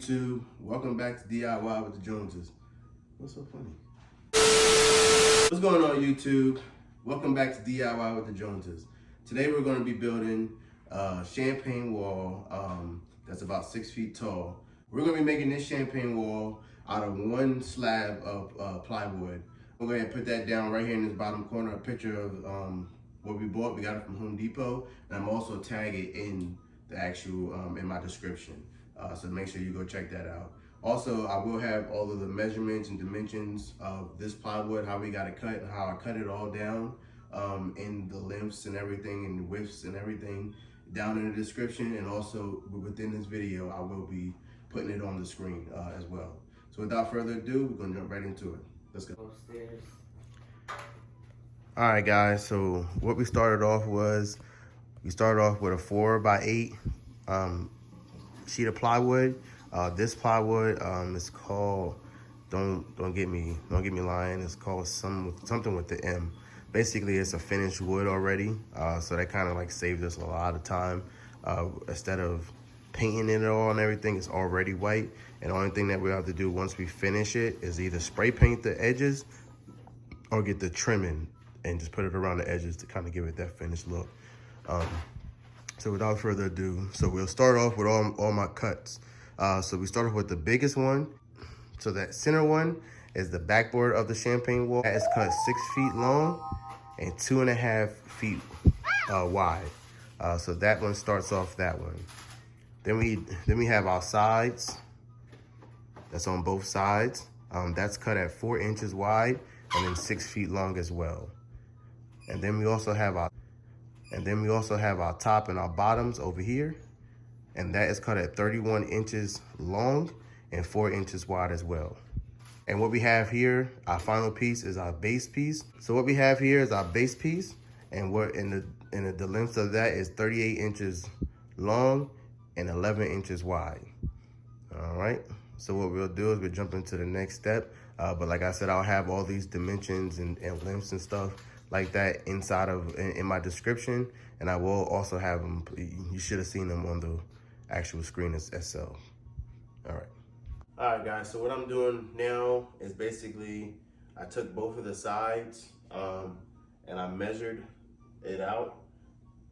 YouTube? Welcome back to DIY with the Joneses. What's so funny? What's going on YouTube? Welcome back to DIY with the Joneses. Today we're going to be building a champagne wall that's about 6 feet tall. We're going to be making this champagne wall out of one slab of plywood. We're going to put that down right here in this bottom corner, a picture of what we bought. We got it from Home Depot, and I'm also tag it in the actual in my description. So make sure you go check that out. Also, I will have all of the measurements and dimensions of this plywood, how we got it cut and how I cut it all down, in the lengths and everything and the widths and everything down in the description. And also within this video, I will be putting it on the screen as well. So without further ado, we're gonna jump right into it. Let's go. Upstairs. All right, guys, so what we started off was, we started off with a 4x8 sheet of plywood. This plywood is called, don't get me lying, it's called something with the M. Basically, it's a finished wood already, so that kind of like saved us a lot of time. Instead of painting it all and everything, it's already white, and the only thing that we have to do once we finish it is either spray paint the edges or get the trimming and just put it around the edges to kind of give it that finished look. So without further ado, so we'll start off with all my cuts. So we start off with the biggest one. So that center one is the backboard of the champagne wall. That is cut 6 feet long and 2.5 feet wide. So that one starts off that one. Then we have our sides. That's on both sides. That's cut at 4 inches wide and then 6 feet long as well. And then we also have our top and our bottoms over here. And that is cut at 31 inches long and 4 inches wide as well. And what we have here, our final piece, is our base piece. So what we have here is our base piece, and the length of that is 38 inches long and 11 inches wide. All right. So what we'll do is we'll jump into the next step. But like I said, I'll have all these dimensions and lengths and stuff like that inside of in my description, and I will also have them. You should have seen them on the actual screen itself. All right, guys. So what I'm doing now is basically I took both of the sides and I measured it out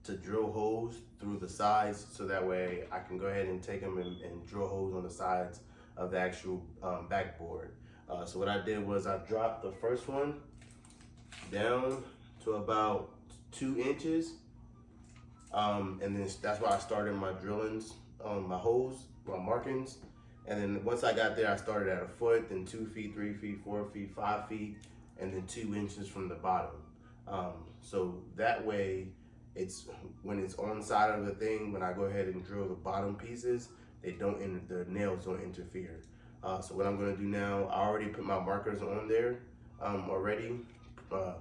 to drill holes through the sides, so that way I can go ahead and take them and drill holes on the sides of the actual backboard. So what I did was I dropped the first one down to about 2 inches, and then that's why I started my drillings, my holes, my markings. And then once I got there, I started at 1 foot, then 2 feet, 3 feet, 4 feet, 5 feet, and then 2 inches from the bottom. So that way, when it's on side of the thing, when I go ahead and drill the bottom pieces, the nails don't interfere. So what I'm gonna do now, I already put my markers on there already. So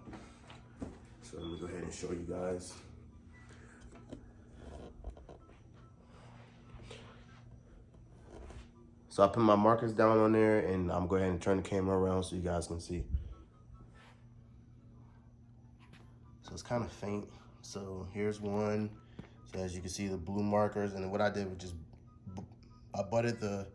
let me go ahead and show you guys. So I put my markers down on there, and I'm going to go ahead and turn the camera around so you guys can see. So it's kind of faint. So here's one. So as you can see, the blue markers, and then what I did was I butted the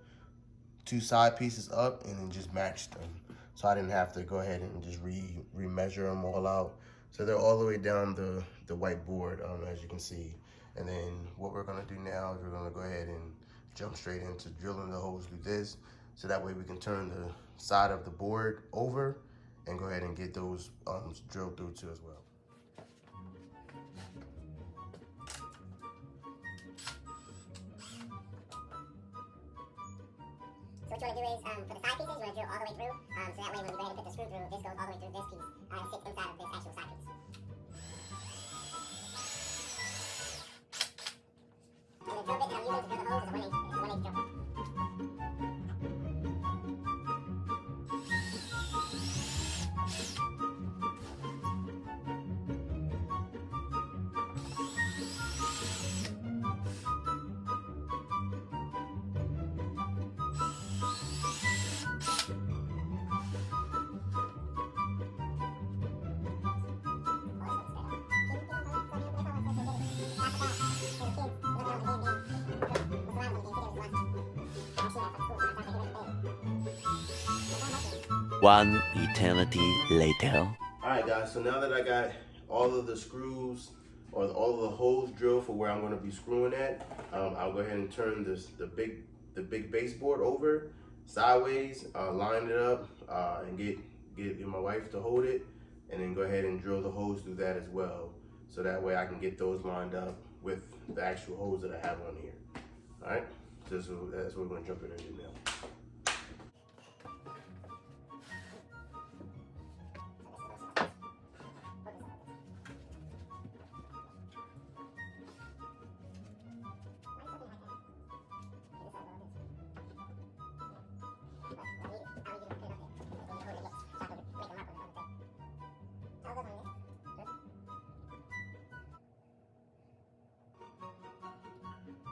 2 side pieces up and then just matched them. So I didn't have to go ahead and just remeasure them all out. So they're all the way down the white board, as you can see. And then what we're gonna do now is we're gonna go ahead and jump straight into drilling the holes through this. So that way we can turn the side of the board over and go ahead and get those drilled through too as well. So what you want to do is, for the side pieces, you want to drill all the way through, so that way when we go ahead and put the screw through, this goes all the way through this piece, and sits inside of this actual side piece. And the drill bit that I'm using to drill the holes is a 1/8 drill bit. One eternity later. Alright guys, so now that I got all of the screws or all of the holes drilled for where I'm going to be screwing at, I'll go ahead and turn the big baseboard over sideways, line it up, and get my wife to hold it, and then go ahead and drill the holes through that as well, so that way I can get those lined up with the actual holes that I have on here. Alright, so that's what we're going to jump in and do now.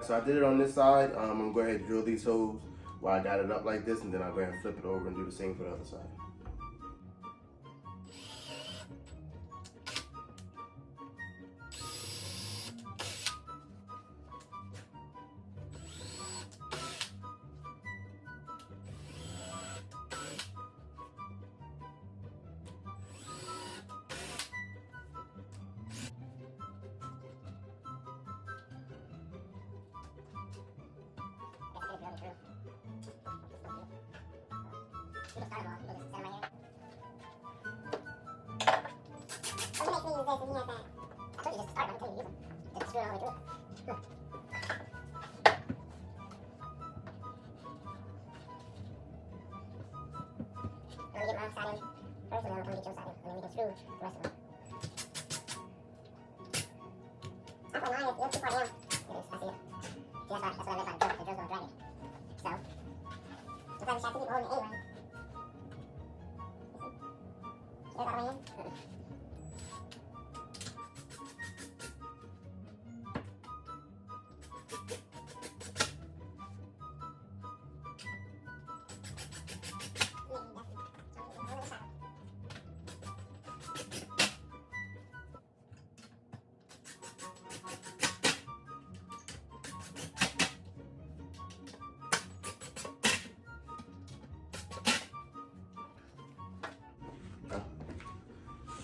So I did it on this side. I'm gonna go ahead and drill these holes while I got it up like this, and then I'll go ahead and flip it over and do the same for the other side. I'm gonna get my side in first, and then I'm gonna get your side in, and then we can screw the rest of them. That's why mine is too far down. It is, I see it. See, that's what I meant by the drill. The drill's gonna drag it. So, that's why we have to keep holding it anyway. See? There's all the way in.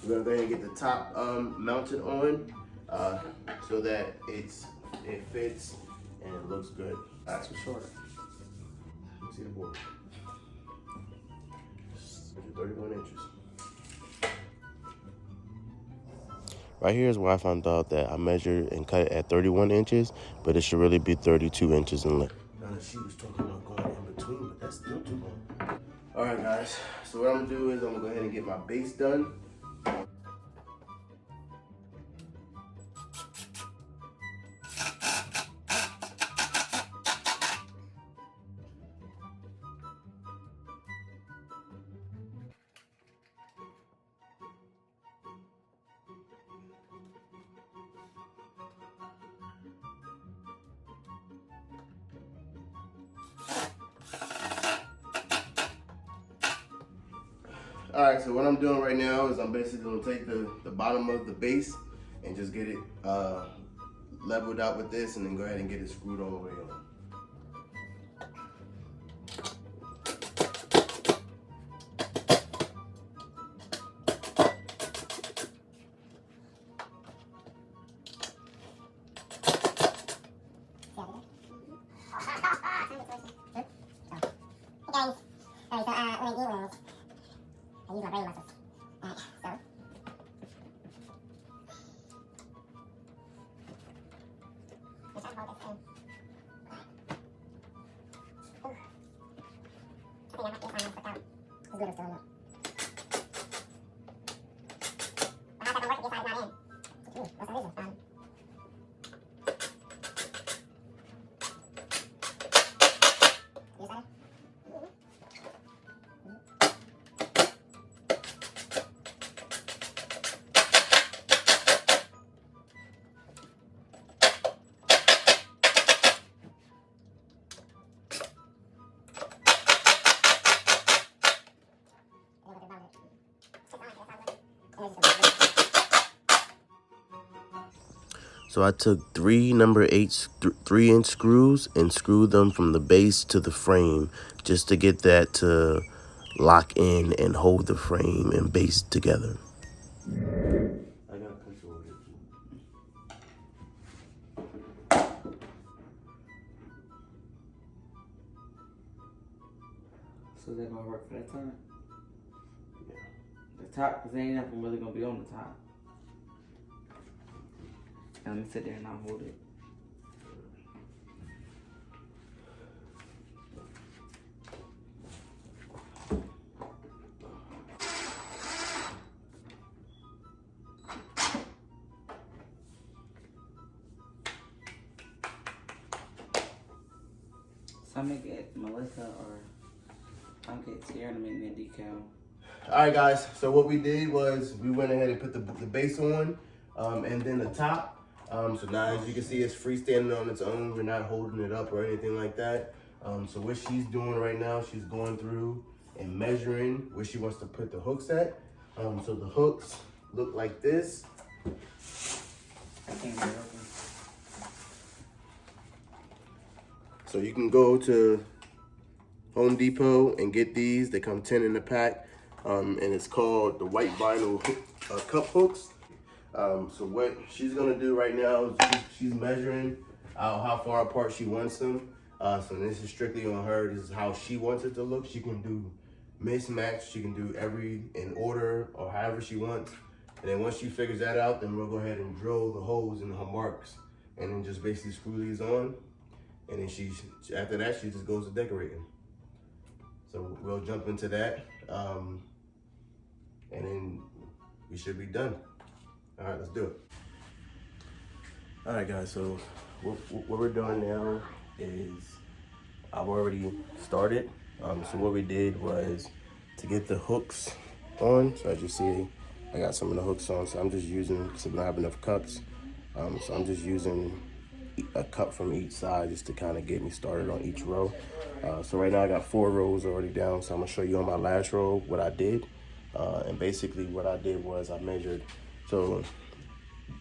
We're gonna go ahead and get the top mounted on so that it fits and it looks good. That's for sure. Let's see the board. 31 inches. Right here is where I found out that I measured and cut it at 31 inches, but it should really be 32 inches in length. Now she was talking about going in between, but that's still too long. All right, guys. So what I'm gonna do is I'm gonna go ahead and get my base done. All right, so what I'm doing right now is I'm basically gonna take the bottom of the base and just get it leveled out with this, and then go ahead and get it screwed all the way on. I use my brain muscles. Alright, so. I'm trying to hold this in. Ooh. I think I might be fine to out. This glue is still in there. But how's that gonna work if your side's not in? Ooh, what's the reason? Your side? So I took 3 number 8 3-inch screws and screwed them from the base to the frame just to get that to lock in and hold the frame and base together. I got a picture of it. So they're gonna work for that time? Yeah. The top, because they ain't nothing really gonna be on the top. Now let me sit there and I'll hold it. So I'm gonna get Melissa or I'm gonna get Tierra to make me a decal. All right, guys. So what we did was we went ahead and put the base on, and then the top. So now, as you can see, it's freestanding on its own. We're not holding it up or anything like that. So what she's doing right now, she's going through and measuring where she wants to put the hooks at. So the hooks look like this. I can't get it open. So you can go to Home Depot and get these. They come 10 in the pack, and it's called the white vinyl cup hooks. So what she's gonna do right now is she's measuring out how far apart she wants them. So this is strictly on her. This is how she wants it to look. She can do mismatch. She can do every in order or however she wants. And then once she figures that out, then we'll go ahead and drill the holes in her marks, and then just basically screw these on. And then after that, she just goes to decorating. So we'll jump into that, and then we should be done. All right, let's do it. All right, guys, so what we're doing now is I've already started. So what we did was to get the hooks on. So as you see, I got some of the hooks on. So I'm just using, because we don't have enough cups. So I'm just using a cup from each side just to kind of get me started on each row. So right now I got 4 rows already down. So I'm gonna show you on my last row what I did. And basically what I did was I measured, so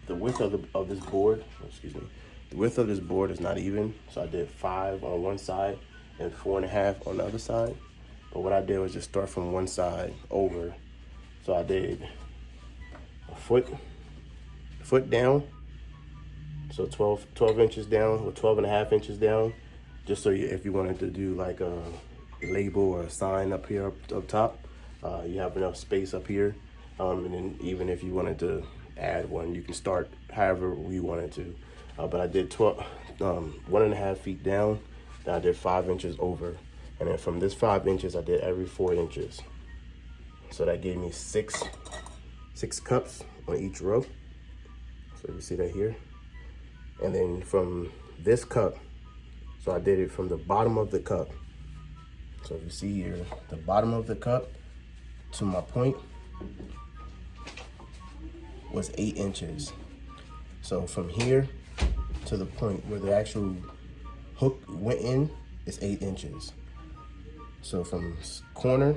the width of this board, the width of this board is not even. So I did 5 on one side and 4.5 on the other side. But what I did was just start from one side over. So I did a foot down. So 12 inches down or 12.5 inches down, just so if you wanted to do like a label or a sign up here up top, you have enough space up here. And then even if you wanted to add one, you can start however you wanted to. But I did 1.5 feet down, then I did 5 inches over. And then from this 5 inches, I did every 4 inches. So that gave me six cups on each row. So you see that here. And then from this cup, so I did it from the bottom of the cup. So if you see here, the bottom of the cup to my point was 8 inches. So from here to the point where the actual hook went in is 8 inches. So from corner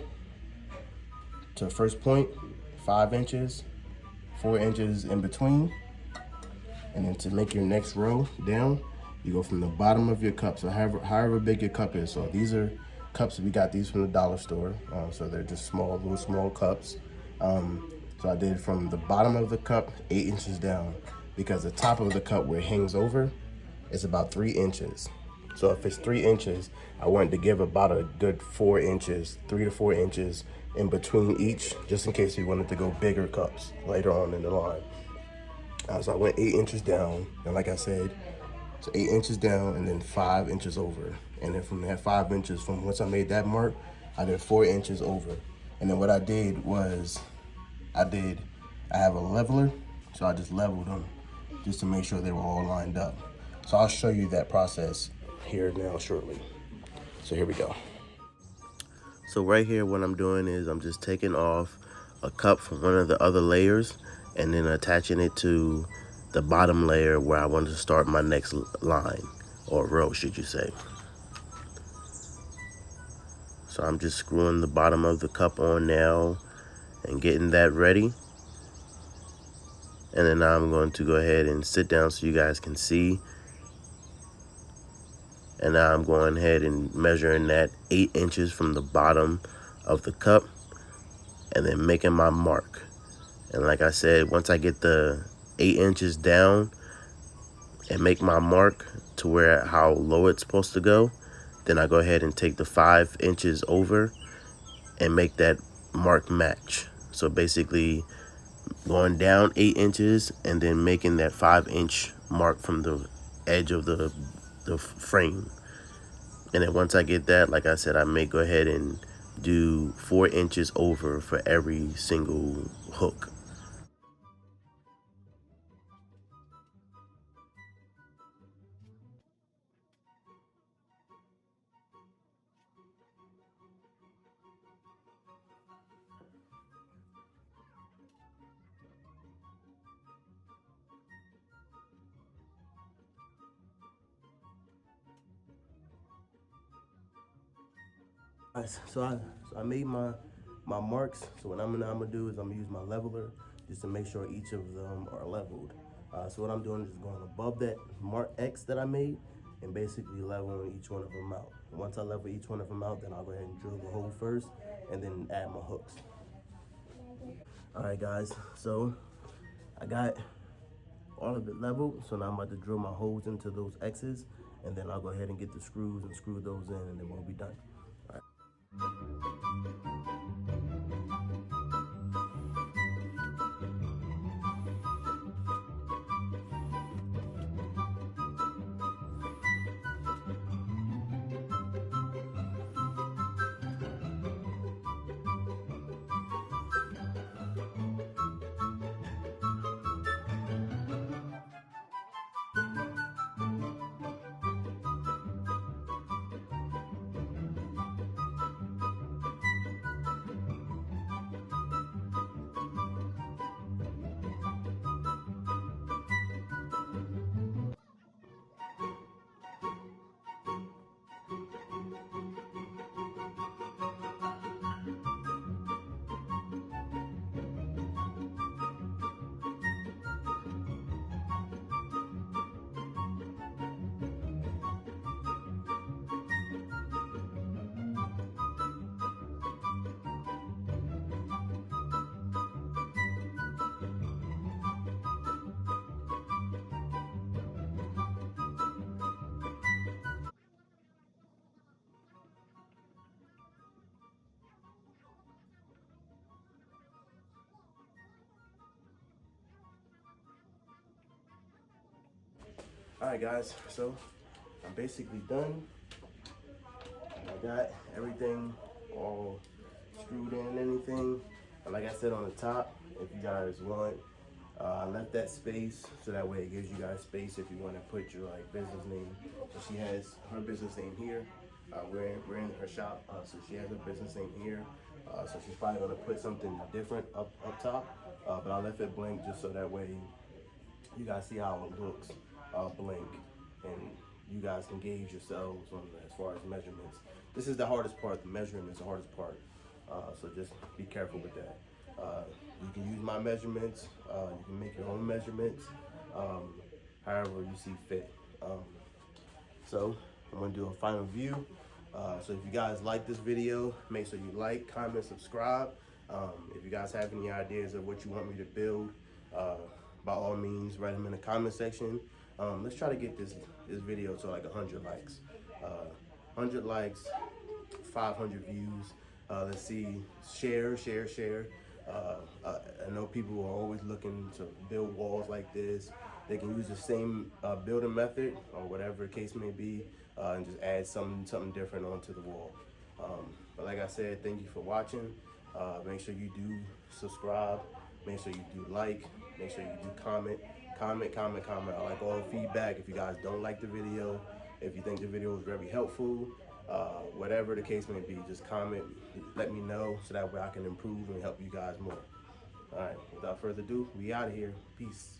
to first point, 5 inches, 4 inches in between. And then to make your next row down, you go from the bottom of your cup. So however big your cup is. So these are cups, we got these from the dollar store. So they're just little small cups. So I did from the bottom of the cup, 8 inches down, because the top of the cup where it hangs over is about 3 inches. So if it's 3 inches, I wanted to give about a good 4 inches, 3 to 4 inches in between each, just in case we wanted to go bigger cups later on in the line. So I went 8 inches down, and like I said, so 8 inches down and then 5 inches over. And then from that 5 inches, from once I made that mark, I did 4 inches over. And then what I did was, I have a leveler, so I just leveled them just to make sure they were all lined up. So I'll show you that process here now shortly. So here we go. So right here, what I'm doing is I'm just taking off a cup from one of the other layers and then attaching it to the bottom layer where I want to start my next line, or row, should you say. So I'm just screwing the bottom of the cup on now and getting that ready. And then I'm going to go ahead and sit down so you guys can see. And now I'm going ahead and measuring that 8 inches from the bottom of the cup and then making my mark. And like I said, once I get the 8 inches down and make my mark to where how low it's supposed to go, then I go ahead and take the 5 inches over and make that mark match. So basically going down 8 inches and then making that 5-inch mark from the edge of the frame. And then once I get that, like I said, I may go ahead and do 4 inches over for every single hook. So I made my marks. So what I'm gonna do is I'm gonna use my leveler just to make sure each of them are leveled. So what I'm doing is going above that mark X that I made and basically leveling each one of them out. And once I level each one of them out, then I'll go ahead and drill the hole first and then add my hooks. All right, guys. So I got all of it leveled. So now I'm about to drill my holes into those X's, and then I'll go ahead and get the screws and screw those in, and then we'll be done. All right. All right, guys, so I'm basically done. I got everything all screwed in and anything. And like I said on the top, if you guys want, I left that space so that way it gives you guys space if you want to put your like business name. So she has her business name here. We're in her shop, so she has her business name here. So she's probably gonna put something different up top, but I left it blank just so that way you guys see how it looks blank, and you guys can gauge yourselves on as far as measurements. This is the hardest part. The measuring is the hardest part, so just be careful with that. You can use my measurements. You can make your own measurements, however you see fit. So I'm gonna do a final view. So if you guys like this video, make sure you like, comment, subscribe. If you guys have any ideas of what you want me to build, by all means, write them in the comment section. Let's try to get this video to like 100 likes. 100 likes, 500 views. Let's see, share. I know people are always looking to build walls like this. They can use the same building method or whatever the case may be, and just add something different onto the wall. But like I said, thank you for watching. Make sure you do subscribe. Make sure you do like. Make sure you do comment. I like all feedback. If you guys don't like the video, if you think the video was very helpful, whatever the case may be, just comment, let me know so that way I can improve and help you guys more. All right, without further ado, we out of here. Peace.